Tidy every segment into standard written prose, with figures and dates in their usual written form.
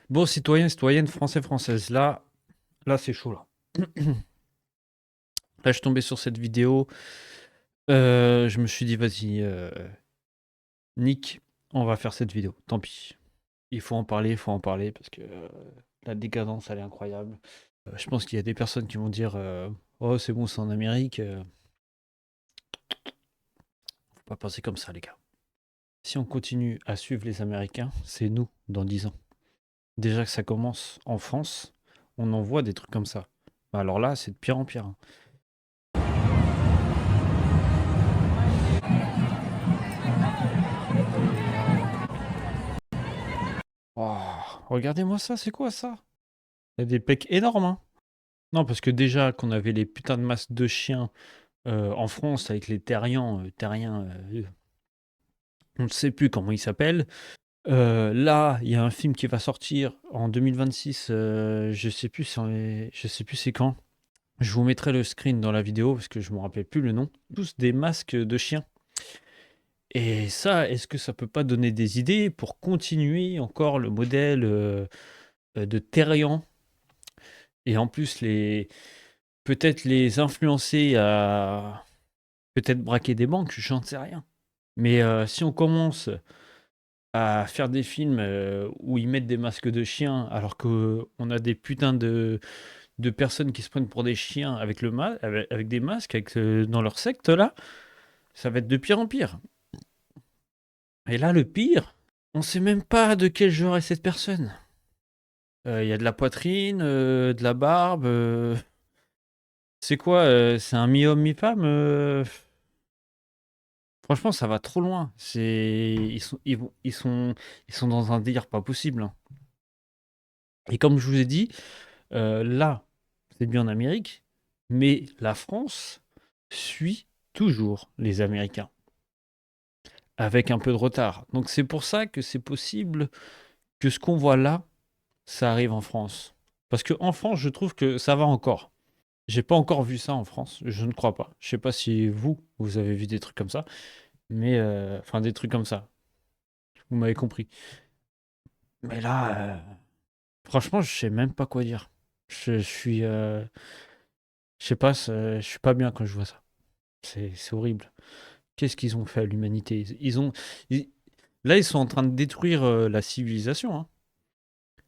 Bon, citoyens, citoyennes, français, françaises, là, c'est chaud, là. Là, je suis tombé sur cette vidéo. Je me suis dit, vas-y, Nick, on va faire cette vidéo. Tant pis. Il faut en parler, parce que la décadence, elle est incroyable. Je pense qu'il y a des personnes qui vont dire, oh, c'est bon, c'est en Amérique. Faut pas penser comme ça, les gars. Si on continue à suivre les Américains, c'est nous, dans 10 ans. Déjà que ça commence en France, on en voit des trucs comme ça. Bah, alors là, c'est de pire en pire, hein. Oh, regardez-moi ça, c'est quoi ça? Il y a des pecs énormes, hein. Non, parce que déjà qu'on avait les putains de masques de chiens en France avec les terriens, on ne sait plus comment ils s'appellent. Là, il y a un film qui va sortir en 2026, je sais plus c'est quand. Je vous mettrai le screen dans la vidéo parce que je me rappelle plus le nom. Tous des masques de chiens. Et ça, est-ce que ça peut pas donner des idées pour continuer encore le modèle de terrien et en plus peut-être les influencer à peut-être braquer des banques, j'en sais rien. Mais si on commence à faire des films où ils mettent des masques de chiens alors qu'on a des putains de personnes qui se prennent pour des chiens avec, avec des masques dans leur secte là, ça va être de pire en pire. Et là, le pire, on sait même pas de quel genre est cette personne. Il y a de la poitrine, de la barbe. C'est quoi? C'est un mi-homme, mi-femme? Franchement, ça va trop loin. Ils sont dans un délire pas possible, hein. Et comme je vous ai dit, là, c'est bien en Amérique, mais la France suit toujours les Américains, avec un peu de retard. Donc c'est pour ça que c'est possible que ce qu'on voit là, ça arrive en France. Parce qu'en France, je trouve que ça va encore. J'ai pas encore vu ça en France, je ne crois pas. Je sais pas si vous avez vu des trucs comme ça, mais enfin des trucs comme ça. Vous m'avez compris. Mais là, franchement, je sais même pas quoi dire. Je suis, je sais pas, je suis pas bien quand je vois ça. C'est horrible. Qu'est-ce qu'ils ont fait à l'humanité? Ils- Là, ils sont en train de détruire la civilisation, hein.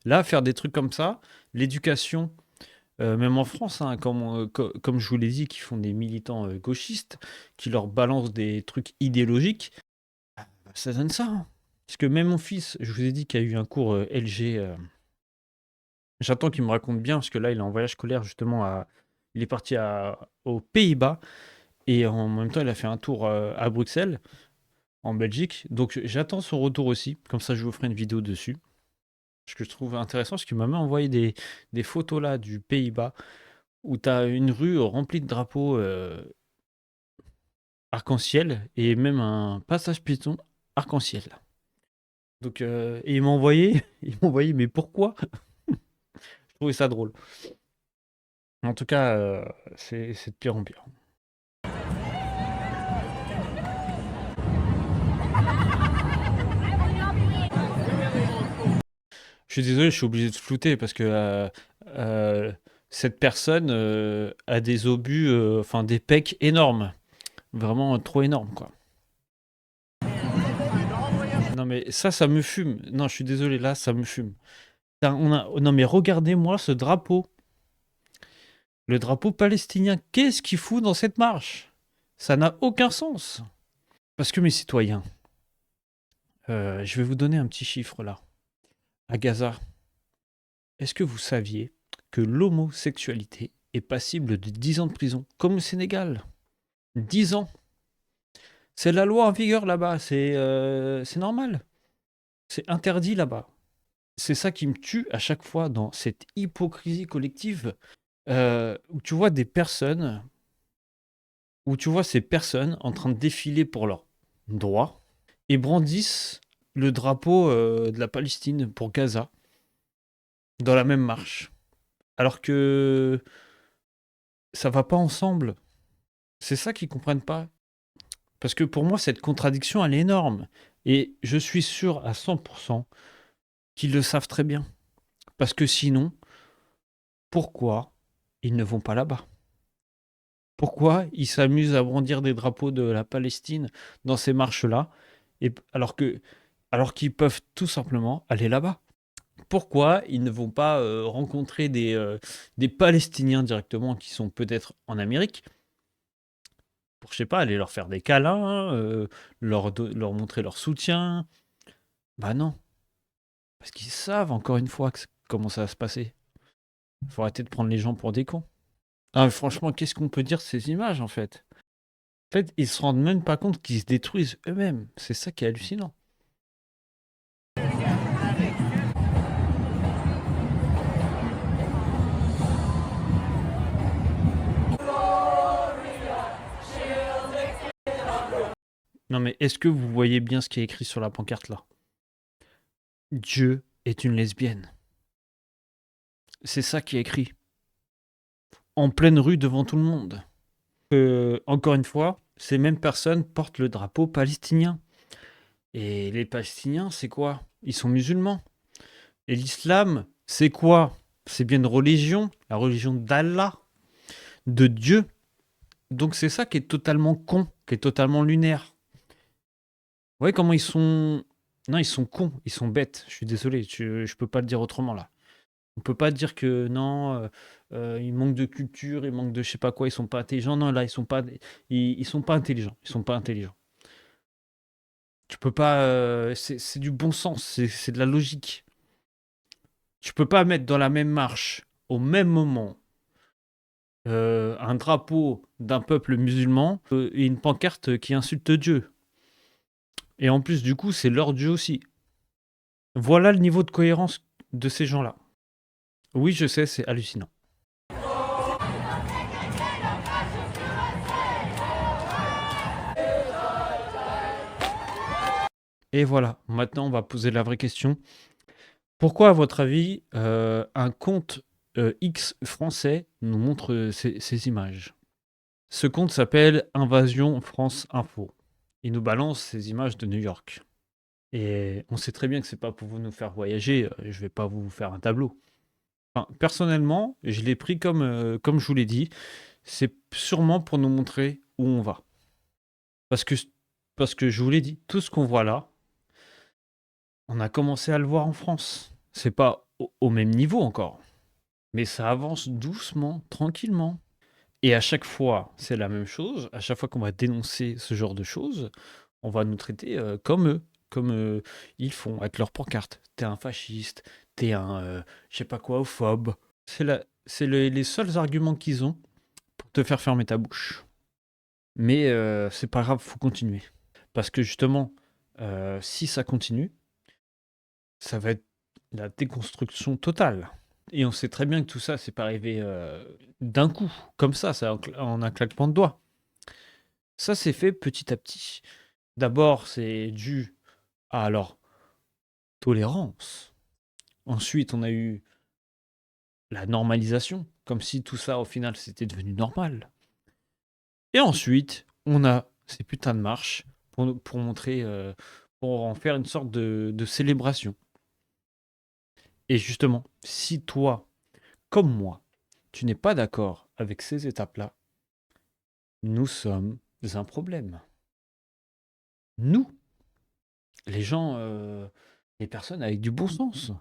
Là, faire des trucs comme ça, l'éducation, même en France, hein, comme je vous l'ai dit, qui font des militants gauchistes, qui leur balancent des trucs idéologiques, ça donne ça, hein. Parce que même mon fils, je vous ai dit qu'il y a eu un cours LG. J'attends qu'il me raconte bien, parce que là, il est en voyage scolaire, justement, il est parti aux Pays-Bas, et en même temps, il a fait un tour à Bruxelles, en Belgique. Donc, j'attends son retour aussi. Comme ça, je vous ferai une vidéo dessus. Ce que je trouve intéressant, c'est qu'il m'a même envoyé des photos là du Pays-Bas, où tu as une rue remplie de drapeaux arc-en-ciel, et même un passage piéton arc-en-ciel. Donc, et il m'a envoyé, il m'a envoyé, mais pourquoi? Je trouvais ça drôle. En tout cas, c'est de pire en pire. Je suis désolé, je suis obligé de flouter parce que euh, cette personne a des obus, enfin des pecs énormes. Vraiment trop énormes, quoi. Non, mais ça me fume. Non, je suis désolé, là, ça me fume. Non, mais regardez-moi ce drapeau. Le drapeau palestinien. Qu'est-ce qu'il fout dans cette marche? Ça n'a aucun sens. Parce que mes citoyens, je vais vous donner un petit chiffre là. À Gaza, est-ce que vous saviez que l'homosexualité est passible de 10 ans de prison, comme au Sénégal? 10 ans. C'est la loi en vigueur là-bas, c'est normal. C'est interdit là-bas. C'est ça qui me tue à chaque fois dans cette hypocrisie collective, où tu vois des personnes, où tu vois ces personnes en train de défiler pour leurs droits et brandissent le drapeau de la Palestine pour Gaza dans la même marche. Alors que ça va pas ensemble. C'est ça qu'ils comprennent pas. Parce que pour moi, cette contradiction, elle est énorme. Et je suis sûr à 100% qu'ils le savent très bien. Parce que sinon, pourquoi ils ne vont pas là-bas? Pourquoi ils s'amusent à brandir des drapeaux de la Palestine dans ces marches-là, alors qu'ils peuvent tout simplement aller là-bas? Pourquoi ils ne vont pas rencontrer des Palestiniens directement qui sont peut-être en Amérique pour, je sais pas, aller leur faire des câlins, leur montrer leur soutien? Bah non, parce qu'ils savent encore une fois comment ça va se passer. Faut arrêter de prendre les gens pour des cons. Ah, mais franchement, qu'est-ce qu'on peut dire de ces images en fait? En fait, ils se rendent même pas compte qu'ils se détruisent eux-mêmes. C'est ça qui est hallucinant. Non mais est-ce que vous voyez bien ce qui est écrit sur la pancarte là? Dieu est une lesbienne. C'est ça qui est écrit. En pleine rue devant tout le monde. Encore une fois, ces mêmes personnes portent le drapeau palestinien. Et les Palestiniens, c'est quoi? Ils sont musulmans. Et l'islam, c'est quoi? C'est bien une religion, la religion d'Allah, de Dieu. Donc c'est ça qui est totalement con, qui est totalement lunaire. Vous voyez comment ils sont... Non, ils sont cons, ils sont bêtes. Je suis désolé, je peux pas le dire autrement là. On peut pas dire que non, ils manquent de culture, ils manquent de je sais pas quoi, ils sont pas intelligents. Non, là, ils sont pas intelligents. Ils sont pas intelligents. Tu peux pas. C'est du bon sens, c'est de la logique. Tu peux pas mettre dans la même marche, au même moment, un drapeau d'un peuple musulman et une pancarte qui insulte Dieu. Et en plus, du coup, c'est leur Dieu aussi. Voilà le niveau de cohérence de ces gens-là. Oui, je sais, c'est hallucinant. Et voilà, maintenant on va poser la vraie question. Pourquoi, à votre avis, un compte X français nous montre ces images? Ce compte s'appelle Invasion France Info. Il nous balance ces images de New York. Et on sait très bien que c'est pas pour vous nous faire voyager, je vais pas vous faire un tableau. Enfin, personnellement, je l'ai pris comme je vous l'ai dit, c'est sûrement pour nous montrer où on va. Parce que, parce que je vous l'ai dit, tout ce qu'on voit là, on a commencé à le voir en France. C'est pas au même niveau encore, mais ça avance doucement, tranquillement. Et à chaque fois, c'est la même chose. À chaque fois qu'on va dénoncer ce genre de choses, on va nous traiter comme eux, comme ils font avec leurs pancartes. T'es un fasciste, t'es un je sais pas quoi, phobe. Les seuls arguments qu'ils ont pour te faire fermer ta bouche. Mais c'est pas grave, faut continuer. Parce que justement, si ça continue, ça va être la déconstruction totale. Et on sait très bien que tout ça, c'est pas arrivé d'un coup, comme ça en un claquement de doigts. Ça s'est fait petit à petit. D'abord, c'est dû à leur tolérance. Ensuite, on a eu la normalisation, comme si tout ça, au final, c'était devenu normal. Et ensuite, on a ces putains de marches pour montrer, pour en faire une sorte de célébration. Et justement, si toi, comme moi, tu n'es pas d'accord avec ces étapes-là, nous sommes un problème. Nous, les gens, les personnes avec du bon sens.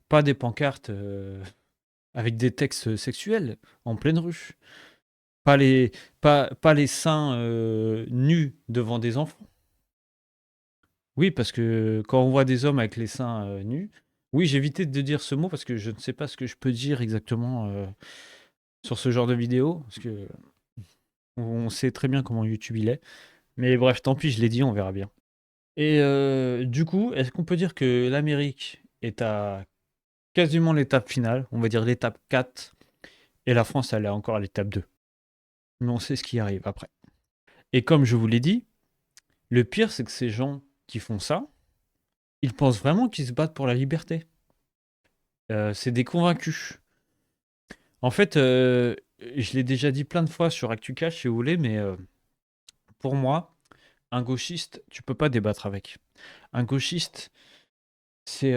Pas des pancartes avec des textes sexuels en pleine rue. Pas les seins nus devant des enfants. Oui, parce que quand on voit des hommes avec les seins nus, oui, j'ai évité de dire ce mot parce que je ne sais pas ce que je peux dire exactement sur ce genre de vidéo, parce que on sait très bien comment YouTube il est. Mais bref, tant pis, je l'ai dit, on verra bien. Et du coup, est-ce qu'on peut dire que l'Amérique est à quasiment l'étape finale, on va dire l'étape 4, et la France, elle est encore à l'étape 2. Mais on sait ce qui arrive après. Et comme je vous l'ai dit, le pire, c'est que ces gens qui font ça, ils pensent vraiment qu'ils se battent pour la liberté. C'est des convaincus. En fait, je l'ai déjà dit plein de fois sur ActuCash, si vous voulez, mais pour moi, un gauchiste, tu peux pas débattre avec. Un gauchiste, c'est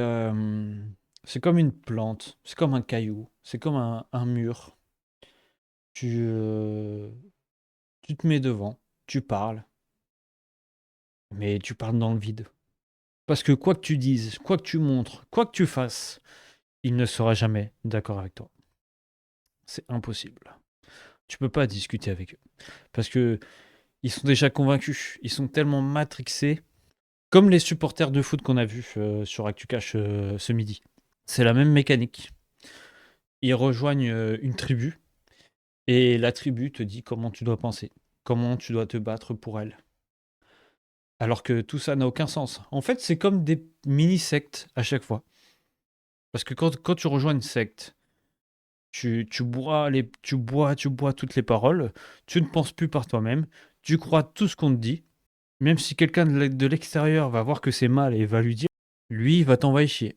C'est comme une plante, c'est comme un caillou, c'est comme un mur. Tu, euh, tu te mets devant, tu parles, mais tu parles dans le vide. Parce que quoi que tu dises, quoi que tu montres, quoi que tu fasses, il ne sera jamais d'accord avec toi. C'est impossible. Tu peux pas discuter avec eux. Parce que ils sont déjà convaincus. Ils sont tellement matrixés. Comme les supporters de foot qu'on a vus sur ActuCash ce midi. C'est la même mécanique. Ils rejoignent une tribu. Et la tribu te dit comment tu dois penser. Comment tu dois te battre pour elle. Alors que tout ça n'a aucun sens. En fait, c'est comme des mini-sectes à chaque fois. Parce que quand tu rejoins une secte, tu bois toutes les paroles, tu ne penses plus par toi-même, tu crois tout ce qu'on te dit, même si quelqu'un de l'extérieur va voir que c'est mal et va lui dire, lui, il va t'envoyer chier.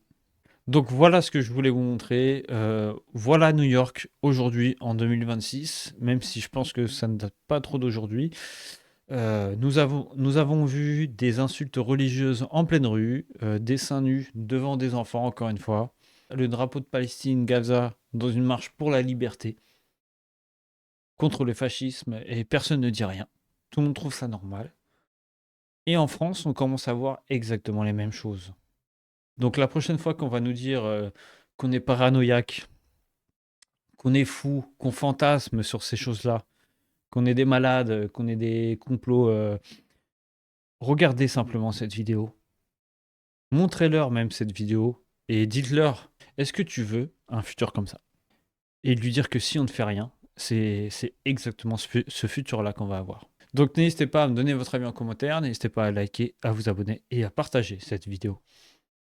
Donc voilà ce que je voulais vous montrer. Voilà New York aujourd'hui en 2026, même si je pense que ça ne date pas trop d'aujourd'hui. Nous avons vu des insultes religieuses en pleine rue, des seins nus devant des enfants, encore une fois. Le drapeau de Palestine, Gaza, dans une marche pour la liberté, contre le fascisme, et personne ne dit rien. Tout le monde trouve ça normal. Et en France, on commence à voir exactement les mêmes choses. Donc la prochaine fois qu'on va nous dire qu'on est paranoïaque, qu'on est fou, qu'on fantasme sur ces choses-là, qu'on est des malades, qu'on est des complots, regardez simplement cette vidéo. Montrez-leur même cette vidéo et dites-leur, est-ce que tu veux un futur comme ça? Et lui dire que si on ne fait rien, c'est exactement ce futur-là qu'on va avoir. Donc n'hésitez pas à me donner votre avis en commentaire, n'hésitez pas à liker, à vous abonner et à partager cette vidéo.